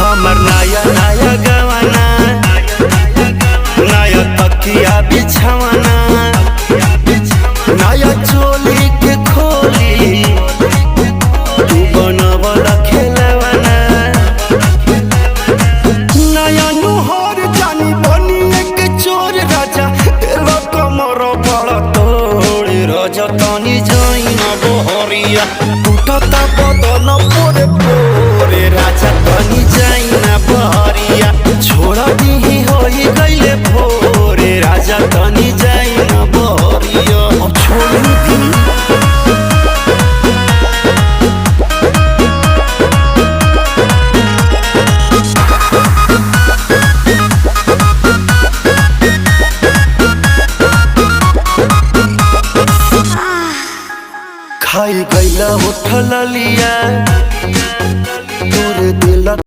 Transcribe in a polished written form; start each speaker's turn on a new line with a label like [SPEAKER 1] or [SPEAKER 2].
[SPEAKER 1] हमर नया नया गवाना, नया तकिया बिछवाना, नया चोली के खोली तू बनवल खेलवाना। नया नुहर जानी बनी एक चोर राजा, तेरा कमर बड़ा तोड़ राजा तनी जाइन बहरिया, टूटता बदन पोरे पोरे राजा तनी जाइन बहरिया, छोड़ दीही होई गईले भोरे राजा तनी जाइन बहरिया। अब छोड़ दी खाई गईला उठल